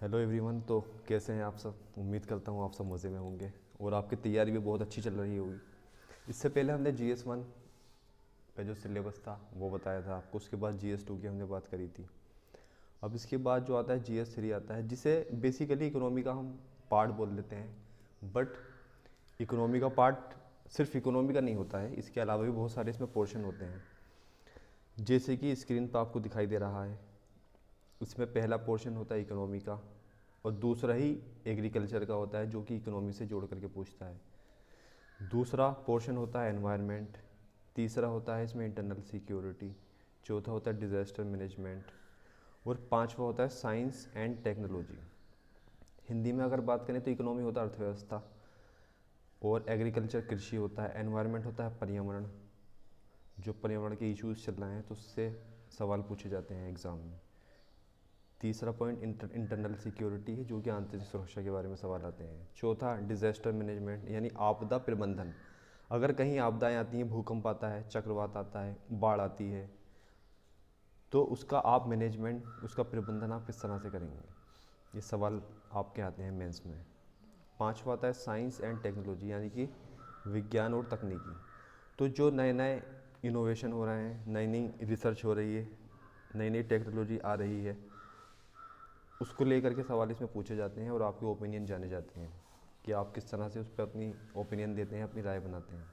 Hello everyone. तो कैसे हैं आप सब? उम्मीद करता हूँ आप सब मज़े में होंगे और आपकी तैयारी भी बहुत अच्छी चल रही होगी। इससे पहले हमने GS 1 का जो सिलेबस था वो बताया था आपको, उसके बाद GS 2 की हमने बात करी थी। अब इसके बाद जो आता है GS 3 आता है, जिसे बेसिकली इकोनॉमी का हम पार्ट बोल लेते हैं। बट इकोनॉमी का पार्ट सिर्फ इकोनॉमी का नहीं होता है, इसके अलावा भी बहुत सारे इसमें पोर्शन होते हैं, जैसे कि स्क्रीन पर आपको दिखाई दे रहा है। इसमें पहला पोर्शन होता है इकोनॉमी का और दूसरा ही एग्रीकल्चर का होता है, जो कि इकोनॉमी से जोड़ करके पूछता है। दूसरा पोर्शन होता है एनवायरनमेंट। तीसरा होता है इसमें इंटरनल सिक्योरिटी। चौथा होता है डिज़ास्टर मैनेजमेंट और पांचवा होता है साइंस एंड टेक्नोलॉजी। हिंदी में अगर बात करें तो इकोनॉमी होता है अर्थव्यवस्था और एग्रीकल्चर कृषि होता है। एनवायरनमेंट होता है पर्यावरण, जो पर्यावरण के इश्यूज चल रहे हैं तो उससे सवाल पूछे जाते हैं एग्ज़ाम में। तीसरा पॉइंट इंटरनल सिक्योरिटी है, जो कि आंतरिक सुरक्षा के बारे में सवाल आते हैं। चौथा डिज़ास्टर मैनेजमेंट यानी आपदा प्रबंधन। अगर कहीं आपदाएं आती हैं, भूकंप आता है, चक्रवात आता है, बाढ़ आती है, तो उसका आप मैनेजमेंट, उसका प्रबंधन आप किस तरह से करेंगे, ये सवाल आपके आते हैं मेंस में। पांचवा आता है साइंस एंड टेक्नोलॉजी यानी कि विज्ञान और तकनीकी। तो जो नए नए इनोवेशन हो रहे हैं, नई नई रिसर्च हो रही है, नई नई टेक्नोलॉजी आ रही है, उसको लेकर के सवाल इसमें पूछे जाते हैं और आपके ओपिनियन जाने जाते हैं कि आप किस तरह से उस पर अपनी ओपिनियन देते हैं, अपनी राय बनाते हैं।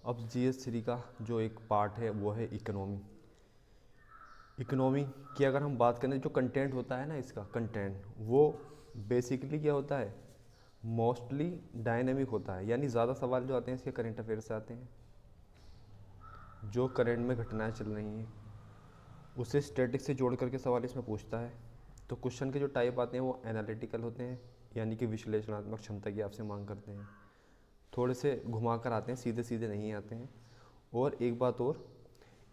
अब GS 3 का जो एक पार्ट है वो है इकोनॉमी। इकोनॉमी की अगर हम बात करें, जो कंटेंट होता है ना, इसका कंटेंट वो बेसिकली क्या होता है, मोस्टली डायनेमिक होता है। यानी ज़्यादा सवाल जो आते हैं इसके करंट अफेयर से आते हैं, जो करंट में घटनाएं चल रही हैं उसे स्टैटिक से जोड़ करके सवाल इसमें पूछता है। तो क्वेश्चन के जो टाइप आते हैं वो एनालिटिकल होते हैं, यानी कि विश्लेषणात्मक क्षमता की आपसे मांग करते हैं। थोड़े से घुमा कर आते हैं, सीधे सीधे नहीं आते हैं। और एक बात और,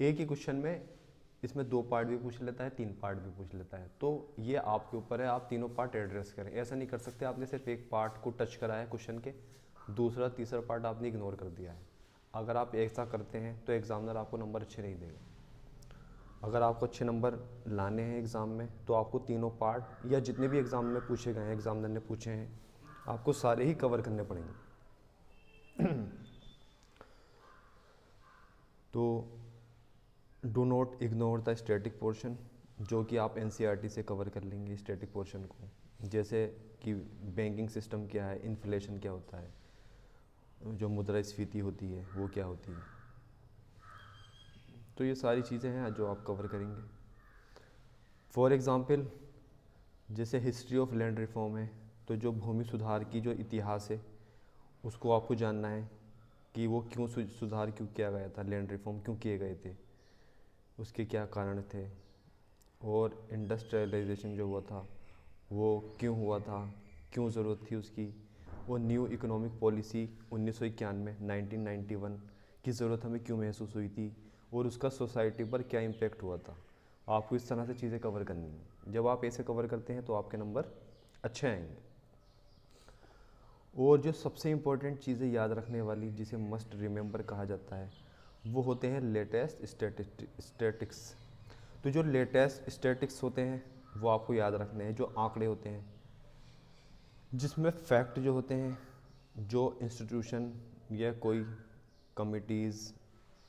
एक ही क्वेश्चन में इसमें 2 पार्ट भी पूछ लेता है, 3 पार्ट भी पूछ लेता है। तो ये आपके ऊपर है, आप तीनों पार्ट एड्रेस करें। ऐसा नहीं कर सकते आपने सिर्फ एक पार्ट को टच करा है क्वेश्चन के, दूसरा तीसरा पार्ट आपने इग्नोर कर दिया है। अगर आप ऐसा करते हैं तो एग्जामिनर आपको नंबर अच्छे नहीं देगा। अगर आपको अच्छे नंबर लाने हैं एग्ज़ाम में तो आपको तीनों पार्ट या जितने भी एग्ज़ाम में पूछे गए हैं, एग्जामिनर ने पूछे हैं, आपको सारे ही कवर करने पड़ेंगे। तो do not ignore the static portion, जो कि आप NCERT से कवर कर लेंगे स्टैटिक पोर्शन को, जैसे कि बैंकिंग सिस्टम क्या है, इन्फ्लेशन क्या होता है, जो मुद्रास्फीति होती है वो क्या होती है। तो ये सारी चीज़ें हैं जो आप कवर करेंगे। फॉर एग्ज़ाम्पल जैसे हिस्ट्री ऑफ लैंड रिफॉर्म है, तो जो भूमि सुधार की जो इतिहास है उसको आपको जानना है कि वो क्यों सुधार क्यों किया गया था, लैंड रिफॉर्म क्यों किए गए थे, उसके क्या कारण थे। और इंडस्ट्रियलाइजेशन जो हुआ था वो क्यों हुआ था, क्यों ज़रूरत थी उसकी। वो न्यू इकोनॉमिक पॉलिसी 1991 1991 की ज़रूरत हमें क्यों महसूस हुई थी और उसका सोसाइटी पर क्या इम्पेक्ट हुआ था। आपको इस तरह से चीज़ें कवर करनी है। जब आप ऐसे कवर करते हैं तो आपके नंबर अच्छे आएंगे। और जो सबसे इम्पोर्टेंट चीज़ें याद रखने वाली, जिसे मस्ट रिमेंबर कहा जाता है, वो होते हैं लेटेस्ट स्टैटिक्स। तो जो लेटेस्ट स्टैटिक्स होते हैं वो आपको याद रखने हैं, जो आंकड़े होते हैं, जिसमें फैक्ट जो होते हैं, जो इंस्टीट्यूशन या कोई कमिटीज़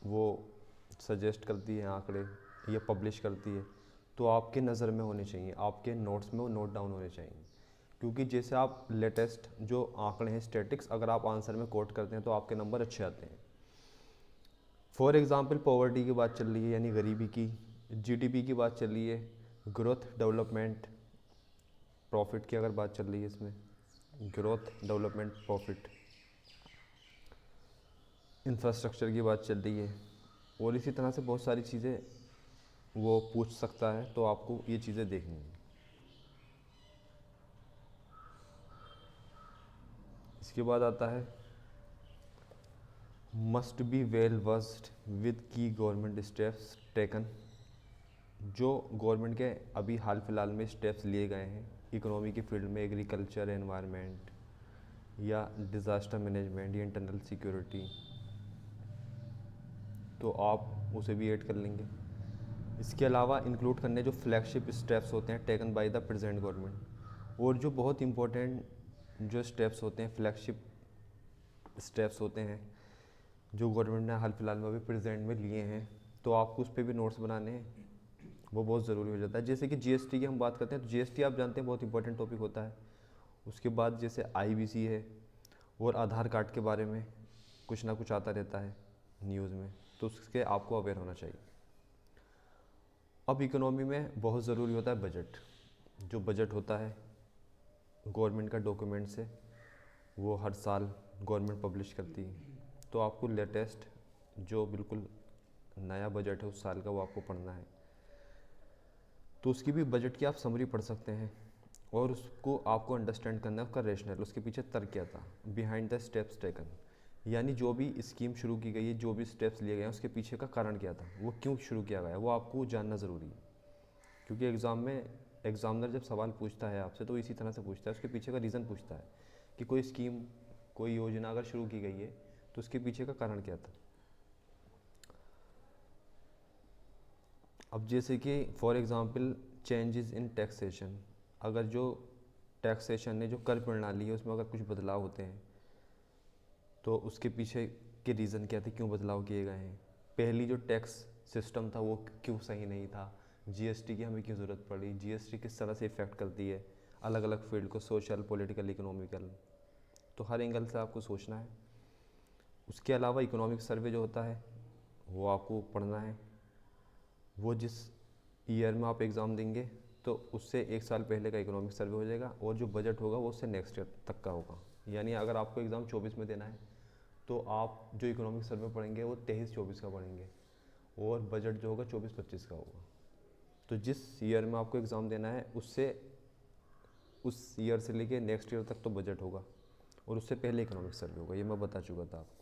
वो सजेस्ट करती है आंकड़े या पब्लिश करती है, तो आपके नज़र में होने चाहिए, आपके नोट्स में वो नोट डाउन होने चाहिए। क्योंकि जैसे आप लेटेस्ट जो आंकड़े हैं स्टैटिक्स, अगर आप आंसर में कोट करते हैं तो आपके नंबर अच्छे आते हैं। फॉर एग्ज़ाम्पल पॉवर्टी की बात चल रही है यानी गरीबी की, GDP की बात चल रही है, ग्रोथ डेवलपमेंट प्रॉफिट की अगर बात चल रही है, इसमें ग्रोथ डेवलपमेंट प्रॉफिट, इंफ्रास्ट्रक्चर की बात चल रही है, और इसी तरह से बहुत सारी चीज़ें वो पूछ सकता है। तो आपको ये चीज़ें देखनी है। इसके बाद आता है must be well versed with की गवर्नमेंट स्टेप्स टेकन। जो गवर्नमेंट के अभी हाल फिलहाल में स्टेप्स लिए गए हैं इकोनॉमी की फील्ड में, एग्रीकल्चर, एनवायरनमेंट या डिज़ास्टर मैनेजमेंट या इंटरनल सिक्योरिटी, तो आप उसे भी ऐड कर लेंगे। इसके अलावा इंक्लूड करने जो फ्लैगशिप स्टेप्स होते हैं taken by the present government, और जो बहुत इंपॉर्टेंट जो स्टेप्स होते हैं फ्लैगशिप स्टेप्स होते हैं जो गवर्नमेंट ने हाल फिलहाल में अभी प्रेजेंट में लिए हैं, तो आपको उस पर भी नोट्स बनाने हैं, वो बहुत ज़रूरी हो जाता है। जैसे कि जीएसटी की हम बात करते हैं तो जीएसटी आप जानते हैं बहुत इंपॉर्टेंट टॉपिक होता है। उसके बाद जैसे आईबीसी है और आधार कार्ड के बारे में कुछ ना कुछ आता रहता है न्यूज़ में, तो उसके आपको अवेयर होना चाहिए। अब इकोनॉमी में बहुत ज़रूरी होता है बजट। जो बजट होता है गवर्नमेंट का डॉक्यूमेंट्स है, वो हर साल गवर्नमेंट पब्लिश करती है, तो आपको लेटेस्ट जो बिल्कुल नया बजट है उस साल का वो आपको पढ़ना है। तो उसकी भी बजट की आप समरी पढ़ सकते हैं और उसको आपको अंडरस्टैंड करना है उसका रेशनल, उसके पीछे तर्क क्या था, बिहाइंड द स्टेप्स टेकन, यानी जो भी स्कीम शुरू की गई है, जो भी स्टेप्स लिए गए हैं उसके पीछे का कारण क्या था, वो क्यों शुरू किया गया, वो आपको जानना ज़रूरी है। क्योंकि एग्ज़ाम में एग्जामिनर जब सवाल पूछता है आपसे तो इसी तरह से पूछता है, उसके पीछे का रीज़न पूछता है कि कोई स्कीम कोई योजना अगर शुरू की गई है तो उसके पीछे का कारण क्या था। अब जैसे कि for example changes in taxation, अगर जो टैक्सेशन है जो कर प्रणाली है उसमें अगर कुछ बदलाव होते हैं तो उसके पीछे के रीज़न क्या थे, क्यों बदलाव किए गए हैं। पहली जो टैक्स सिस्टम था वो क्यों सही नहीं था, जीएसटी की हमें क्यों ज़रूरत पड़ी, जीएसटी किस तरह से इफ़ेक्ट करती है अलग अलग फील्ड को, सोशल, पॉलिटिकल, इकोनॉमिकल, तो हर एंगल से आपको सोचना है। उसके अलावा इकोनॉमिक सर्वे जो होता है वो आपको पढ़ना है, वो जिस ईयर में आप एग्ज़ाम देंगे तो उससे एक साल पहले का इकोनॉमिक सर्वे हो जाएगा, और जो बजट होगा वो उससे नेक्स्ट ईयर तक का होगा। यानी अगर आपको एग्ज़ाम 24 में देना है तो आप जो इकोनॉमिक सर्वे पढ़ेंगे वो 23-24 का पढ़ेंगे, और बजट जो होगा 24-25 का होगा। तो जिस ईयर में आपको एग्ज़ाम देना है उससे उस ईयर से लेके नेक्स्ट ईयर तक तो बजट होगा, और उससे पहले इकोनॉमिक सर्वे होगा, ये मैं बता चुका था आपको।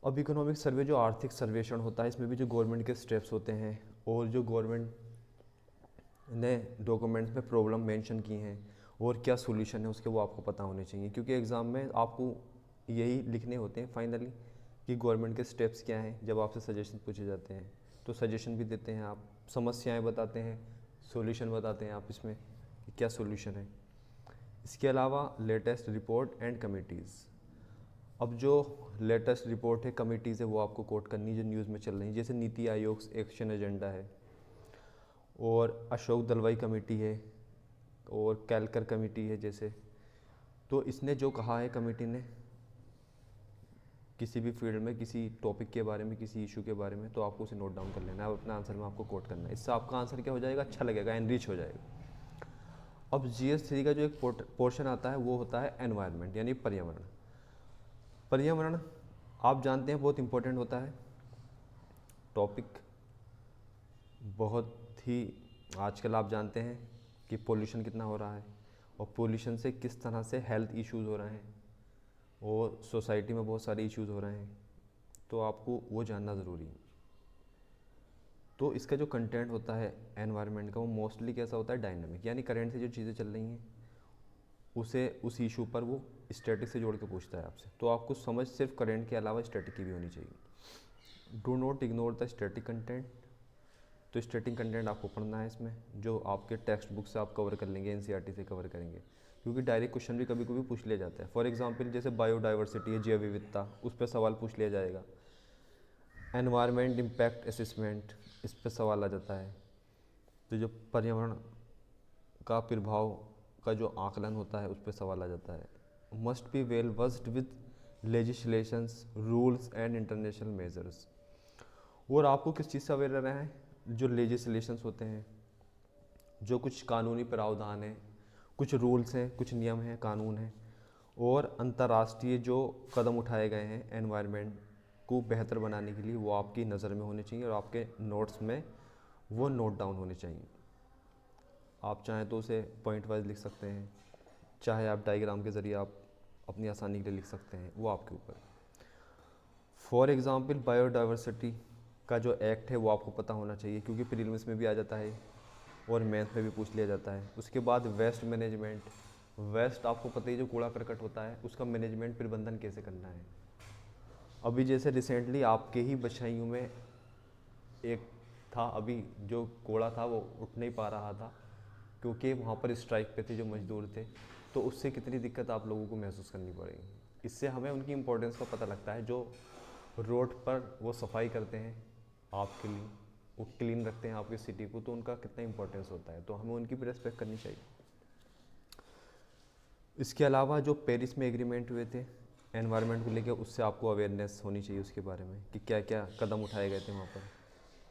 अब इकोनॉमिक सर्वे जो आर्थिक सर्वेक्षण होता है इसमें भी जो गवर्नमेंट के स्टेप्स होते हैं और जो गवर्नमेंट ने डॉक्यूमेंट्स में प्रॉब्लम मेंशन की हैं और क्या सॉल्यूशन है उसके, वो आपको पता होने चाहिए। क्योंकि एग्ज़ाम में आपको यही लिखने होते हैं फाइनली कि गवर्नमेंट के स्टेप्स क्या हैं। जब आपसे सजेशन पूछे जाते हैं तो सजेशन भी देते हैं आप, समस्याएं बताते हैं, सॉल्यूशन बताते हैं आप इसमें कि क्या सॉल्यूशन है। इसके अलावा लेटेस्ट रिपोर्ट एंड कमिटीज़, अब जो लेटेस्ट रिपोर्ट है कमिटीज़ है वो आपको कोट करनी जो न्यूज़ में चल रही है, जैसे नीति आयोग एक्शन एजेंडा है, और अशोक दलवाई कमेटी है, और कैलकर कमेटी है जैसे। तो इसने जो कहा है कमेटी ने किसी भी फील्ड में किसी टॉपिक के बारे में किसी इशू के बारे में, तो आपको उसे नोट डाउन कर लेना है और अपना आंसर में आपको कोट करना है। इससे आपका आंसर क्या हो जाएगा, अच्छा लगेगा, एनरिच हो जाएगा। अब GS3 का जो एक पोर्शन आता है वो होता है एनवायरनमेंट यानी पर्यावरण। पर्यावरण आप जानते हैं बहुत इंपॉर्टेंट होता है टॉपिक, बहुत ही आजकल आप जानते हैं कि पोल्यूशन कितना हो रहा है और पोल्यूशन से किस तरह से हेल्थ इश्यूज़ हो रहे हैं और सोसाइटी में बहुत सारे इश्यूज़ हो रहे हैं, तो आपको वो जानना ज़रूरी है। तो इसका जो कंटेंट होता है एनवायरनमेंट का वो मोस्टली कैसा होता है, डायनामिक, यानी करंट से जो चीज़ें चल रही हैं उसे उस इशू पर वो स्टैटिक से जोड़ के पूछता है आपसे। तो आपको समझ सिर्फ करंट के अलावा स्टैटिक की भी होनी चाहिए। Do not ignore the static content, तो स्टैटिक कंटेंट आपको पढ़ना है इसमें, जो आपके टेक्स्ट बुक से आप कवर कर लेंगे, NCERT से कवर करेंगे, क्योंकि डायरेक्ट क्वेश्चन भी कभी कभी पूछ लिया जाता है। फॉर एग्जांपल जैसे बायोडाइवर्सिटी है, जैव विविधता, उस पर सवाल पूछ लिया जाएगा। एनवायरनमेंट इम्पैक्ट असेसमेंट, इस पर सवाल आ जाता है। तो जो पर्यावरण का प्रभाव का जो आकलन होता है उस पर सवाल आ जाता है। Must be well versed with legislations, rules and international measures, और आपको किस चीज़ से अवेयर रहना है, जो लेजिस्लेशंस होते हैं, जो कुछ कानूनी प्रावधान हैं, कुछ रूल्स हैं, कुछ नियम हैं, कानून हैं, और अंतर्राष्ट्रीय जो कदम उठाए गए हैं एनवायरनमेंट को बेहतर बनाने के लिए, वो आपकी नज़र में होने चाहिए और आपके नोट्स में वो नोट डाउन होने चाहिए। आप चाहें तो उसे पॉइंट वाइज लिख सकते हैं, चाहे आप डायग्राम के ज़रिए आप अपनी आसानी के लिए लिख सकते हैं, वो आपके ऊपर। फॉर एग्ज़ाम्पल बायोडाइवर्सिटी का जो एक्ट है वो आपको पता होना चाहिए, क्योंकि प्रीलिम्स में भी आ जाता है और मैथ में भी पूछ लिया जाता है। उसके बाद वेस्ट मैनेजमेंट, वेस्ट आपको पता ही जो कूड़ा करकट होता है उसका मैनेजमेंट प्रबंधन कैसे करना है। अभी जैसे रिसेंटली आपके ही बछाइयों में एक था, अभी जो कोड़ा था वो उठ नहीं पा रहा था क्योंकि वहाँ पर स्ट्राइक पे थे जो मजदूर थे, तो उससे कितनी दिक्कत आप लोगों को महसूस करनी पड़ेगी। इससे हमें उनकी इम्पोर्टेंस का पता लगता है, जो रोड पर वो सफाई करते हैं आपके लिए, वो क्लीन रखते हैं आपकी सिटी को, तो उनका कितना इंपॉर्टेंस होता है, तो हमें उनकी भी रेस्पेक्ट करनी चाहिए। इसके अलावा जो पेरिस में एग्रीमेंट हुए थे एनवायरनमेंट को लेकर, उससे आपको अवेयरनेस होनी चाहिए उसके बारे में कि क्या क्या कदम उठाए गए थे वहाँ पर,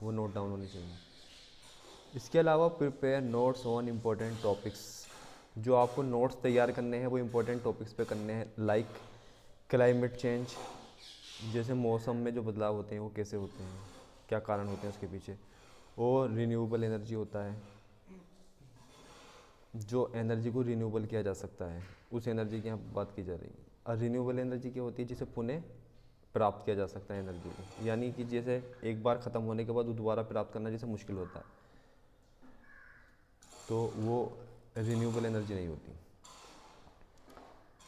वो नोट डाउन होनी चाहिए। इसके अलावा prepare notes on important topics, जो आपको नोट्स तैयार करने हैं वो इम्पोर्टेंट टॉपिक्स पे करने हैं, लाइक क्लाइमेट चेंज, जैसे मौसम में जो बदलाव होते हैं वो कैसे होते हैं, क्या कारण होते हैं उसके पीछे, और रिन्यूएबल एनर्जी होता है, जो एनर्जी को रिन्यूएबल किया जा सकता है, उस एनर्जी की यहाँ बात की जा रही है। और रिन्यूएबल एनर्जी क्या होती है, जिसे पुनः प्राप्त किया जा सकता है एनर्जी को, यानी कि जैसे एक बार ख़त्म होने के बाद दोबारा प्राप्त करना जैसे मुश्किल होता है, तो वो रिन्यूएबल एनर्जी नहीं होती।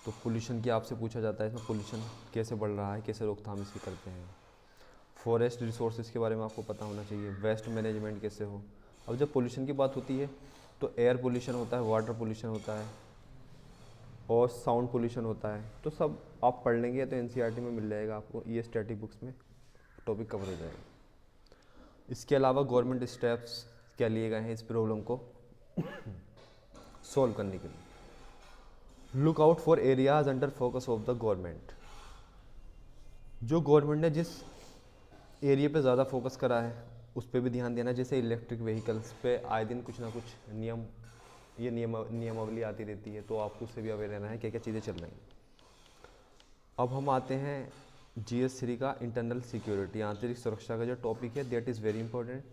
तो पोल्यूशन की आपसे पूछा जाता है, इसमें पोल्यूशन कैसे बढ़ रहा है, कैसे रोकथाम इसकी करते हैं। फॉरेस्ट रिसोर्सेज के बारे में आपको पता होना चाहिए, वेस्ट मैनेजमेंट कैसे हो। अब जब पोल्यूशन की बात होती है तो एयर पोल्यूशन होता है, वाटर पोल्यूशन होता है और साउंड पोल्यूशन होता है, तो सब आप पढ़ लेंगे तो एनसीईआरटी में मिल जाएगा आपको, ये स्टैटिक बुक्स में टॉपिक कवर हो जाएगा। इसके अलावा गवर्नमेंट स्टेप्स क्या लिए गए हैं इस प्रॉब्लम को सॉल्व करने के लिए। Look out for areas under focus of the government, जो गवर्नमेंट ने जिस एरिया पे ज़्यादा फोकस करा है उस पर भी ध्यान देना। जैसे इलेक्ट्रिक व्हीकल्स पे आए दिन कुछ ना कुछ नियमावली आती रहती है, तो आपको उससे भी अवेयर रहना है क्या क्या चीज़ें चल रही हैं। अब हम आते हैं GS3 का इंटरनल सिक्योरिटी, आंतरिक सुरक्षा का जो टॉपिक है, दैट इज़ वेरी इंपॉर्टेंट।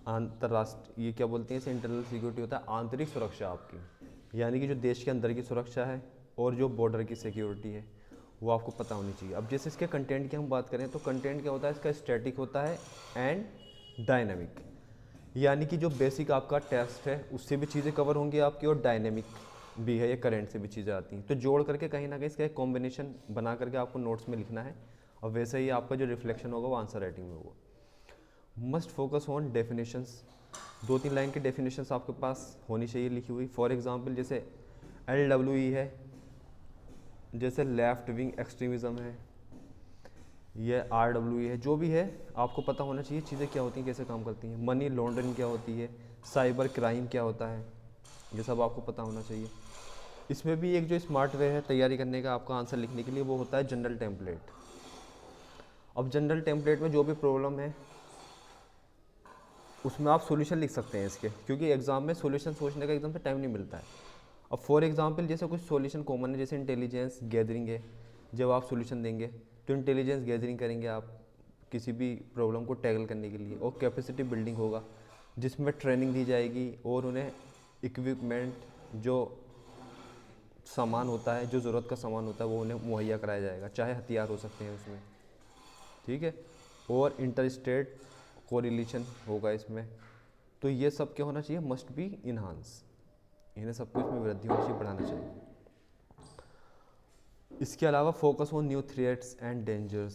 अंतर्राष्ट्रीय, ये क्या बोलते हैं इसे, इंटरनल सिक्योरिटी होता है आंतरिक सुरक्षा आपकी, यानी कि जो देश के अंदर की सुरक्षा है और जो बॉर्डर की सिक्योरिटी है वो आपको पता होनी चाहिए। अब जैसे इसके कंटेंट की हम बात करें तो कंटेंट क्या होता है इसका, स्टैटिक होता है एंड डायनामिक, यानी कि जो बेसिक आपका टेस्ट है उससे भी चीज़ें कवर होंगी आपकी, और डायनेमिक भी है, ये करंट से भी चीज़ें आती हैं, तो जोड़ करके कहीं ना कहीं इसका एक कॉम्बिनेशन बना करके आपको नोट्स में लिखना है, और वैसे ही आपका जो रिफ्लेक्शन होगा वो आंसर राइटिंग में होगा। Must focus on definitions, 2-3 line की डेफिनेशंस आपके पास होनी चाहिए लिखी हुई। फॉर एग्जांपल जैसे LWE है, जैसे लेफ्ट विंग एक्सट्रीमिज़म है, ये RWE है, जो भी है आपको पता होना चाहिए चीज़ें क्या होती हैं, कैसे काम करती हैं। मनी लॉन्ड्रिंग क्या होती है, साइबर क्राइम क्या होता है, ये सब आपको पता होना चाहिए। इसमें भी एक जो स्मार्ट वे है तैयारी करने का आपका आंसर लिखने के लिए, वो होता है जनरल टेम्पलेट। अब जनरल टेम्पलेट में जो भी प्रॉब्लम है उसमें आप सॉल्यूशन लिख सकते हैं इसके, क्योंकि एग्जाम में सॉल्यूशन सोचने का एकदम से टाइम नहीं मिलता है। अब फॉर एग्जांपल जैसे कुछ सॉल्यूशन कॉमन है, जैसे इंटेलिजेंस गैदरिंग है, जब आप सॉल्यूशन देंगे तो इंटेलिजेंस गैदरिंग करेंगे आप किसी भी प्रॉब्लम को टैकल करने के लिए, और कैपेसिटी बिल्डिंग होगा जिसमें ट्रेनिंग दी जाएगी और उन्हें इक्विपमेंट, जो सामान होता है, जो ज़रूरत का सामान होता है वो उन्हें मुहैया कराया जाएगा, चाहे हथियार हो सकते हैं उसमें, ठीक है। और इंटर स्टेट कोरिलेशन होगा इसमें, तो ये सब क्या होना चाहिए, मस्ट बी इन्हांस, इन्हें सबको इसमें वृद्धि होनी चाहिए, बढ़ाना चाहिए। इसके अलावा focus on new threats and dangers,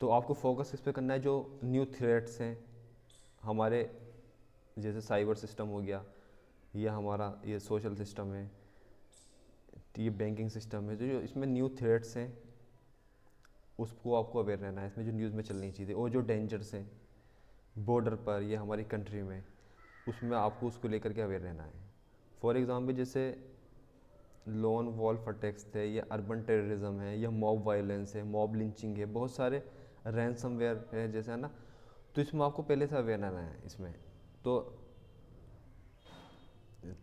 तो आपको फोकस इस पर करना है जो न्यू थ्रेट्स हैं हमारे, जैसे साइबर सिस्टम हो गया, ये हमारा ये सोशल सिस्टम है, ये बैंकिंग सिस्टम है, तो जो इसमें न्यू थ्रेट्स हैं उसको आपको अवेयर रहना है, इसमें जो न्यूज़ में चल रही चीज़ें, और जो डेंजर्स हैं बॉर्डर पर या हमारी कंट्री में, उसमें आपको उसको लेकर के अवेयर रहना है। फॉर एग्ज़ाम्पल जैसे लोन वॉल्फ अटैक्स थे, या अर्बन टेररिज्म है, या मॉब वायलेंस है, मॉब लिंचिंग है, बहुत सारे रैंसमवेयर है जैसे, है ना, तो इसमें आपको पहले से अवेयर रहना है इसमें, तो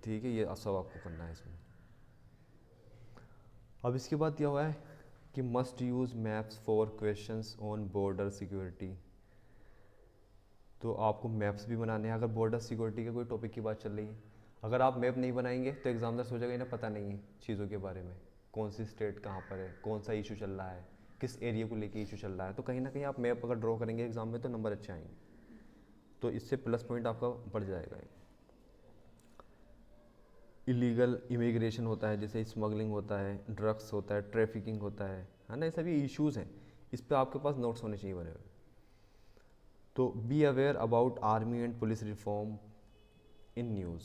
ठीक है, ये सब आपको करना है इसमें। अब इसके बाद क्या हुआ है कि must use maps for questions on border security, तो आपको मैप्स भी बनाने हैं अगर बॉर्डर सिक्योरिटी के कोई टॉपिक की बात चल रही है। अगर आप मैप नहीं बनाएंगे तो एग्जामिनर सोचेगा इन्हें पता नहीं है चीज़ों के बारे में, कौन सी स्टेट कहाँ पर है, कौन सा इशू चल रहा है, किस एरिया को लेके इशू चल रहा है, तो कहीं ना कहीं आप मैप अगर ड्रॉ करेंगे एग्जाम में तो नंबर अच्छे आएंगे, तो इससे प्लस पॉइंट आपका बढ़ जाएगा। इलीगल इमिग्रेशन होता है, जैसे स्मगलिंग होता है, ड्रग्स होता है, ट्रैफिकिंग होता है ना, ये सभी इश्यूज़ हैं, इस पर आपके पास नोट्स होने चाहिए बने हुए। तो be aware about army and police reform in news.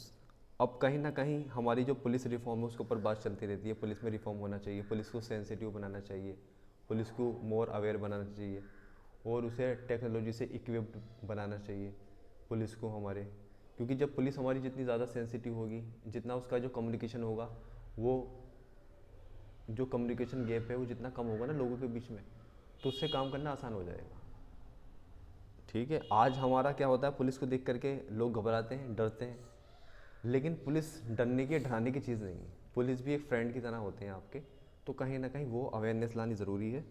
अब कहीं ना कहीं हमारी जो पुलिस रिफॉर्म है उसके ऊपर बात चलती रहती है, पुलिस में रिफॉर्म होना चाहिए, पुलिस को सेंसिटिव बनाना चाहिए, पुलिस को मोर अवेयर बनाना चाहिए और उसे टेक्नोलॉजी से इक्विप्ड बनाना चाहिए पुलिस को हमारे। क्योंकि जब पुलिस हमारी जितनी ज़्यादा सेंसिटिव होगी, जितना उसका जो कम्युनिकेशन होगा, वो जो कम्युनिकेशन गैप है वो जितना कम होगा ना लोगों के बीच में, तो उससे काम करना आसान हो जाएगा। ठीक है, आज हमारा क्या होता है, पुलिस को देख करके लोग घबराते हैं, डरते हैं, लेकिन पुलिस डरने की डराने की चीज़ नहीं है। पुलिस भी एक फ्रेंड की तरह होते हैं आपके, तो कहीं ना कहीं वो अवेयरनेस लानी ज़रूरी है।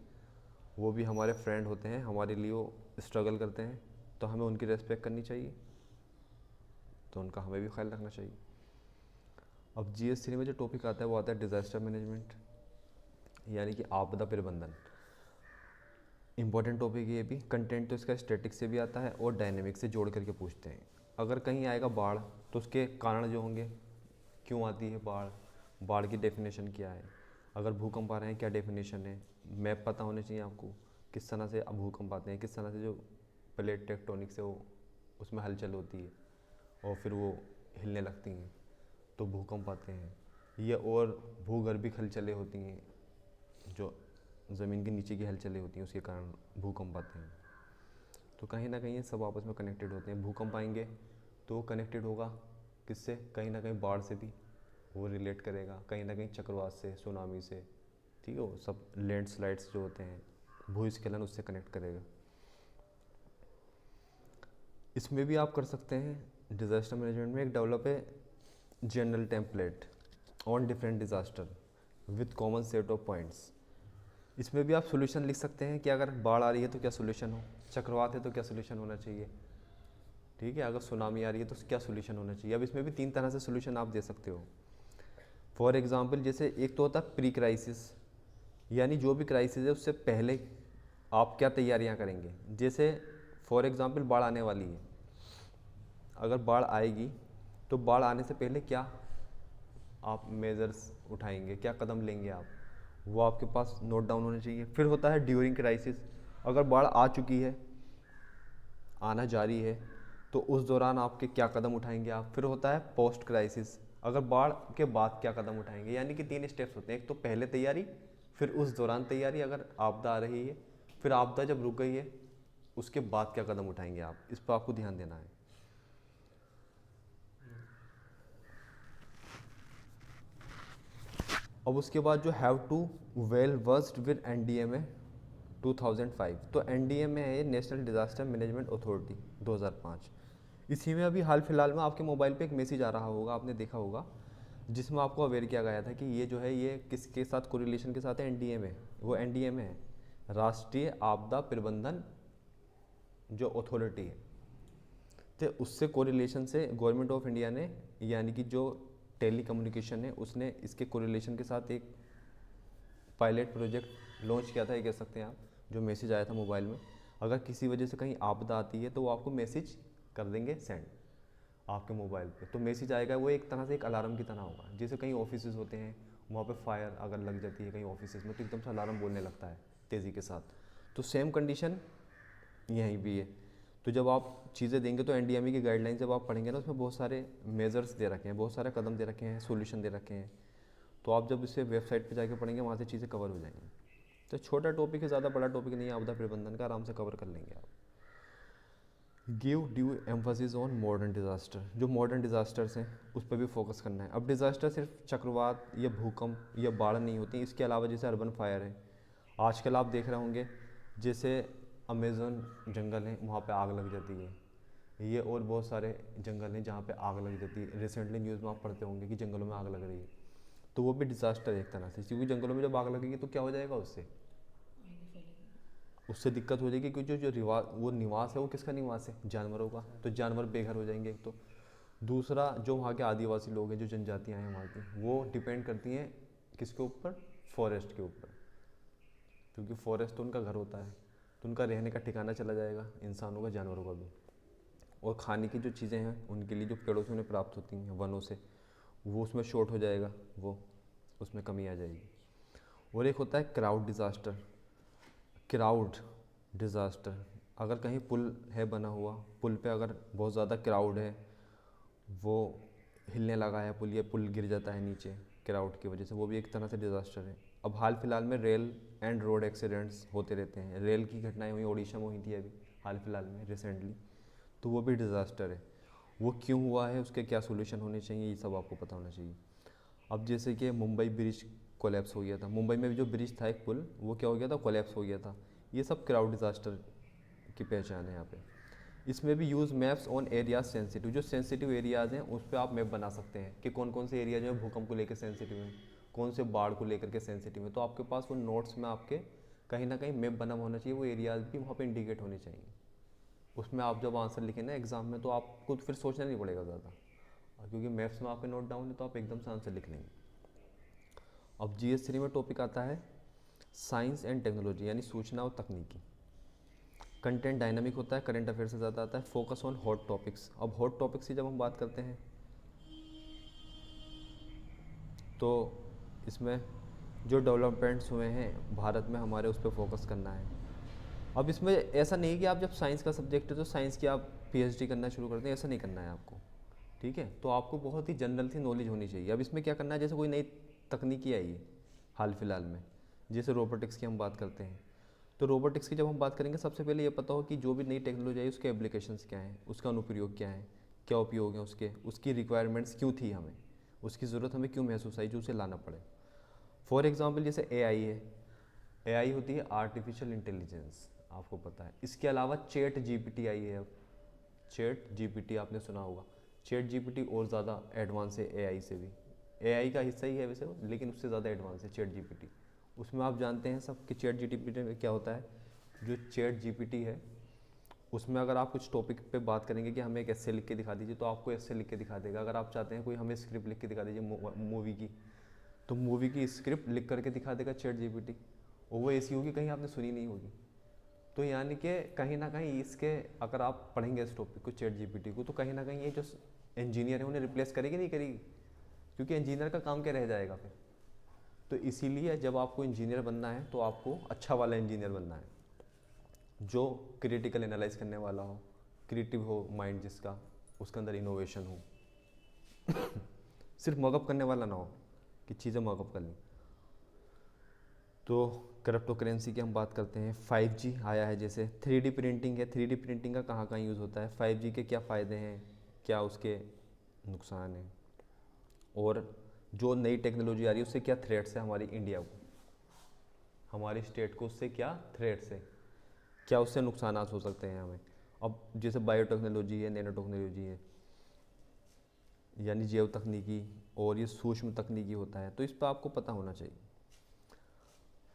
वो भी हमारे फ्रेंड होते हैं, हमारे लिए वो स्ट्रगल करते हैं, तो हमें उनकी रेस्पेक्ट करनी चाहिए, तो उनका हमें भी ख्याल रखना चाहिए। अब GS3 में जो टॉपिक आता है वो आता है डिज़ास्टर मैनेजमेंट, यानी कि आपदा प्रबंधन। इंपॉर्टेंट टॉपिक ये भी, कंटेंट तो इसका स्टैटिक से भी आता है और डायनेमिक से जोड़ करके पूछते हैं। अगर कहीं आएगा बाढ़ तो उसके कारण जो होंगे, क्यों आती है बाढ़, बाढ़ की डेफिनेशन क्या है, अगर भूकंप आ रहे हैं क्या डेफिनेशन है, मैप पता होने चाहिए आपको, किस तरह से अब भूकंप आते हैं, किस तरह से जो प्लेट टेक्टोनिक से वो उसमें हलचल होती है और फिर वो हिलने लगती हैं तो भूकंप आते हैं, ये और भूगर्भिक हलचलें होती हैं, जो ज़मीन के नीचे की हलचलें होती हैं उसके कारण भूकंप आते हैं। तो कहीं ना कहीं ये सब आपस में कनेक्टेड होते हैं। भूकंप आएंगे तो कनेक्टेड होगा किससे, कहीं ना कहीं बाढ़ से भी वो रिलेट करेगा, कहीं ना कहीं चक्रवात से, सुनामी से, ठीक है, वो सब लैंडस्लाइड्स जो होते हैं, भूस्खलन, उससे कनेक्ट करेगा। इसमें भी आप कर सकते हैं डिज़ास्टर मैनेजमेंट में, एक डेवलप है general template on different disaster with common set of points. इसमें भी आप सोल्यूशन लिख सकते हैं कि अगर बाढ़ आ रही है तो क्या सोल्यूशन हो, चक्रवात है तो क्या सोल्यूशन होना चाहिए, ठीक है, अगर सुनामी आ रही है तो क्या सोल्यूशन होना चाहिए। अब इसमें भी 3 तरह से सोल्यूशन आप दे सकते हो। फॉर एग्जांपल, जैसे एक तो होता है प्री क्राइसिस, यानी जो भी क्राइसिस है उससे पहले आप क्या तैयारियां करेंगे। जैसे फॉर एग्जांपल बाढ़ आने वाली है, अगर बाढ़ आएगी तो बाढ़ आने से पहले क्या आप मेजर्स उठाएंगे, क्या कदम लेंगे आप, वो आपके पास नोट डाउन होने चाहिए। फिर होता है ड्यूरिंग क्राइसिस, अगर बाढ़ आ चुकी है, आना जारी है, तो उस दौरान आपके क्या कदम उठाएंगे आप। फिर होता है पोस्ट क्राइसिस, अगर बाढ़ के बाद क्या कदम उठाएंगे। यानी कि 3 स्टेप्स होते हैं, एक तो पहले तैयारी, फिर उस दौरान तैयारी अगर आपदा आ रही है, फिर आपदा जब रुक गई है उसके बाद क्या कदम उठाएंगे आप। इस पर आपको ध्यान देना है। अब उसके बाद जो have to well versed with NDMA 2005, तो NDMA है ये नेशनल डिज़ास्टर मैनेजमेंट अथॉरिटी 2005। इसी में अभी हाल फिलहाल में आपके मोबाइल पे एक मैसेज आ रहा होगा, आपने देखा होगा, जिसमें आपको अवेयर किया गया था कि ये जो है ये किसके साथ कोरिलेशन के साथ है, NDMA। वो NDMA है राष्ट्रीय आपदा प्रबंधन जो अथॉरिटी है, तो उससे कोरिलेशन से गवर्नमेंट ऑफ इंडिया ने, यानी कि जो टेली कम्युनिकेशन है, उसने इसके कोरिलेशन के साथ एक पायलट प्रोजेक्ट लॉन्च किया था, ये कह सकते हैं आप, जो मैसेज आया था मोबाइल में। अगर किसी वजह से कहीं आपदा आती है तो वो आपको मैसेज कर देंगे सेंड आपके मोबाइल पे, तो मैसेज आएगा, वो एक तरह से एक अलार्म की तरह होगा। जैसे कहीं ऑफिस होते हैं, वहाँ पे फायर अगर लग जाती है कहीं ऑफिस में, तो एकदम से अलार्म बोलने लगता है तेज़ी के साथ, तो सेम कंडीशन यहीं भी है। तो जब आप चीज़ें देंगे तो NDMA की गाइडलाइन जब आप पढ़ेंगे ना, उसमें बहुत सारे मेजर्स दे रखे हैं, बहुत सारे कदम दे रखे हैं, सोल्यूशन दे रखे हैं, तो आप जब इसे वेबसाइट पे जाके पढ़ेंगे वहाँ से चीज़ें कवर हो जाएंगी। तो छोटा टॉपिक है, ज़्यादा बड़ा टॉपिक नहीं है, आपदा प्रबंधन का आराम से कवर कर लेंगे आप। Give due emphasis on modern disaster, जो मॉडर्न डिज़ास्टर्स हैं उस पर भी फोकस करना है। अब डिज़ास्टर सिर्फ चक्रवात या भूकंप या बाढ़ नहीं होती, इसके अलावा जैसे अर्बन फायर है, आजकल आप देख रहे होंगे, जैसे अमेज़न जंगल है वहाँ पे आग लग जाती है, ये और बहुत सारे जंगल हैं जहाँ पे आग लग जाती है। रिसेंटली न्यूज़ में आप पढ़ते होंगे कि जंगलों में आग लग रही है, तो वो भी डिज़ास्टर है एक तरह से, क्योंकि जंगलों में जब आग लगेगी तो क्या हो जाएगा, उससे दिक्कत हो जाएगी, क्योंकि जो वो निवास है वो किसका निवास है, जानवरों का, तो जानवर बेघर हो जाएंगे एक तो। दूसरा, जो वहाँ के आदिवासी लोग हैं, जो जनजातियाँ हैं वहाँ की, वो डिपेंड करती हैं किसके ऊपर, फॉरेस्ट के ऊपर, क्योंकि फॉरेस्ट तो उनका घर होता है, तो उनका रहने का ठिकाना चला जाएगा, इंसानों का, जानवरों का भी। और खाने की जो चीज़ें हैं उनके लिए जो पेड़ों से उन्हें प्राप्त होती हैं, वनों से, वो उसमें शॉर्ट हो जाएगा, वो उसमें कमी आ जाएगी। और एक होता है क्राउड डिज़ास्टर, क्राउड डिज़ास्टर, अगर कहीं पुल है बना हुआ, पुल पे अगर बहुत ज़्यादा क्राउड है, वो हिलने लगा है पुल, या पुल गिर जाता है नीचे क्राउड की वजह से, वो भी एक तरह से डिज़ास्टर है। अब हाल फिलहाल में रेल एंड रोड एक्सीडेंट्स होते रहते हैं। रेल की घटनाएं हुई, ओडिशा में हुई थी अभी हाल फिलहाल में रिसेंटली, तो वो भी डिज़ास्टर है। वो क्यों हुआ है, उसके क्या सोल्यूशन होने चाहिए, ये सब आपको पता होना चाहिए। अब जैसे कि मुंबई ब्रिज कोलैप्स हो गया था, मुंबई में भी जो ब्रिज था एक पुल, वो क्या हो गया था, कोलैप्स हो गया था। ये सब क्राउड डिज़ास्टर की पहचान है यहाँ पे। इसमें भी use maps on areas sensitive, जो सेंसिटिव एरियाज़ हैं उस पर आप मैप बना सकते हैं कि कौन कौन से एरिया जो है भूकंप को लेकर सेंसिटिव हैं, कौन से बाढ़ को लेकर के सेंसिटिव है। तो आपके पास वो नोट्स में आपके कहीं ना कहीं मैप बना होना चाहिए, वो एरियाज़ भी वहाँ पे इंडिकेट होने चाहिए। उसमें आप जब आंसर लिखें ना एग्जाम में, तो आपको फिर सोचना नहीं पड़ेगा ज़्यादा, क्योंकि मैप्स में आपके नोट डाउन है तो आप एकदम से आंसर लिख लेंगे। अब GS3 में टॉपिक आता है साइंस एंड टेक्नोलॉजी, यानी सूचना और तकनीकी। कंटेंट डायनामिक होता है, करंट अफेयर से ज़्यादा आता है। Focus on hot topics. अब हॉट टॉपिक्स की जब हम बात करते हैं तो इसमें जो डेवलपमेंट्स हुए हैं भारत में हमारे, उस पर फोकस करना है। अब इसमें ऐसा नहीं है कि आप जब साइंस का सब्जेक्ट है तो साइंस की आप PhD करना शुरू कर दें, ऐसा नहीं करना है आपको, ठीक है। तो आपको बहुत ही जनरल सी नॉलेज होनी चाहिए। अब इसमें क्या करना है, जैसे कोई नई तकनीकी आई है हाल फिलहाल में, जैसे रोबोटिक्स की हम बात करते हैं, तो रोबोटिक्स की जब हम बात करेंगे, सबसे पहले ये पता हो कि जो भी नई टेक्नोलॉजी आई उसके एप्लीकेशंस क्या हैं, उसका अनुप्रयोग क्या है, क्या उपयोग है उसके, उसकी रिक्वायरमेंट्स क्यों थी, हमें उसकी ज़रूरत हमें क्यों महसूस आई जो उसे लाना पड़े। फॉर एग्जांपल जैसे AI है, AI होती है आर्टिफिशियल इंटेलिजेंस, आपको पता है। इसके अलावा ChatGPT आई है। अब ChatGPT आपने सुना होगा। ChatGPT और ज़्यादा एडवांस है AI से भी, AI का हिस्सा ही है वैसे वो, लेकिन उससे ज़्यादा एडवांस है ChatGPT। उसमें आप जानते हैं सब कि ChatGPT में क्या होता है। जो ChatGPT है उसमें अगर आप कुछ टॉपिक पे बात करेंगे कि हमें एक ऐसे लिख के दिखा दीजिए, तो आपको ऐसे लिख के दिखा देगा। अगर आप चाहते हैं कोई हमें स्क्रिप्ट लिख के दिखा दीजिए मूवी की, तो मूवी की स्क्रिप्ट लिख करके दिखा देगा ChatGPT, और वो ऐसी होगी कहीं आपने सुनी नहीं होगी। तो यानी कि कहीं ना कहीं इसके, अगर आप पढ़ेंगे इस टॉपिक को ChatGPT को, तो कहीं ना कहीं ये जो इंजीनियर है उन्हें रिप्लेस करेगी नहीं करेगी, क्योंकि इंजीनियर का काम क्या रह जाएगा फिर। तो इसीलिए जब आपको इंजीनियर बनना है तो आपको अच्छा वाला इंजीनियर बनना है, जो क्रिटिकल एनालाइज करने वाला हो, क्रिएटिव हो माइंड जिसका, उसके अंदर इनोवेशन हो, सिर्फ मॉकअप करने वाला ना हो कि चीज़ें मॉकअप कर ली। तो क्रिप्टो करेंसी की हम बात करते हैं। 5G आया है, जैसे 3D प्रिंटिंग है। 3D प्रिंटिंग का कहाँ कहाँ यूज़ होता है, 5G के क्या फ़ायदे हैं, क्या उसके नुकसान हैं, और जो नई टेक्नोलॉजी आ रही है उससे क्या थ्रेट्स है हमारी इंडिया को, हमारी स्टेट को, उससे क्या थ्रेट्स है, क्या उससे नुकसान हो सकते हैं हमें। अब जैसे बायोटेक्नोलॉजी है, नैनो टेक्नोलॉजी है, यानी जैव तकनीकी, और ये सूक्ष्म तकनीकी होता है, तो इस पर आपको पता होना चाहिए।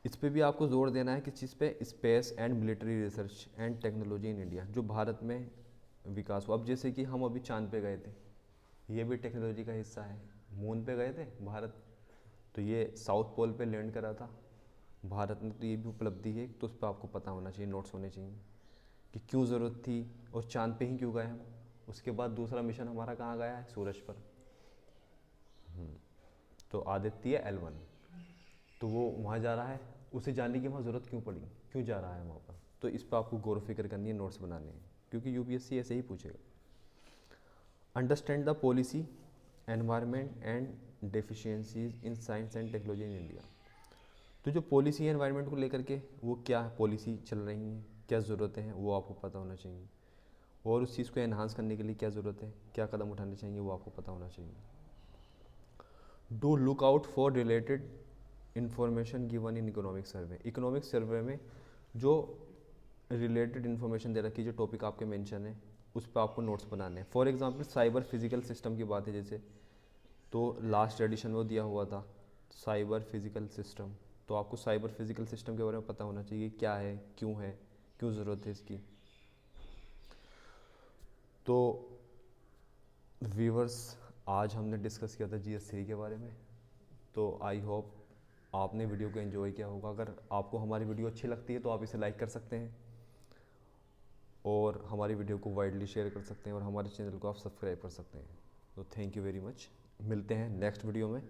इस पे भी आपको जोर देना है, किस चीज़ पे, space and military research and technology in India, जो भारत में विकास हुआ। अब जैसे कि हम अभी चांद पे गए थे, ये भी टेक्नोलॉजी का हिस्सा है। मून पे गए थे भारत, तो ये साउथ पोल पे लैंड करा था भारत ने, तो ये भी उपलब्धि है। तो उस पर आपको पता होना चाहिए, नोट्स होने चाहिए कि क्यों ज़रूरत थी और चांद पे ही क्यों गए हम। उसके बाद दूसरा मिशन हमारा कहाँ गया है, सूरज पर। तो आदित्य L1, तो वो वहाँ जा रहा है, उसे जानने की वहाँ ज़रूरत क्यों पड़ी, क्यों जा रहा है वहाँ पर। तो इस पर आपको गौर फिक्र करनी है, नोट्स बनाने हैं, क्योंकि UPSC ऐसे ही पूछेगा। Understand the policy, environment and deficiencies in science and technology in India. तो जो पॉलिसी है एनवायरनमेंट को लेकर के, वो क्या पॉलिसी चल रही हैं, क्या ज़रूरतें हैं, वो आपको पता होना चाहिए। और उस चीज़ को एनहांस करने के लिए क्या ज़रूरत है, क्या कदम उठाने चाहिए, वो आपको पता होना चाहिए। Do look out for related information given in economic survey. Economic survey में जो रिलेटेड इन्फॉर्मेशन दे रखी है, जो टॉपिक आपके मेंशन है, उस पर आपको नोट्स बनाने हैं। For example cyber physical system की बात है जैसे, तो लास्ट एडिशन में वो दिया हुआ था साइबर फिजिकल सिस्टम, तो आपको साइबर फिजिकल सिस्टम के बारे में पता होना चाहिए, क्या है, क्यों ज़रूरत है इसकी। तो व्यूवर्स, आज हमने डिस्कस किया था GS3 के बारे में। तो आई होप आपने वीडियो को एंजॉय किया होगा। अगर आपको हमारी वीडियो अच्छी लगती है तो आप इसे लाइक कर सकते हैं, और हमारी वीडियो को वाइडली शेयर कर सकते हैं, और हमारे चैनल को आप सब्सक्राइब कर सकते हैं। तो थैंक यू वेरी मच, मिलते हैं नेक्स्ट वीडियो में।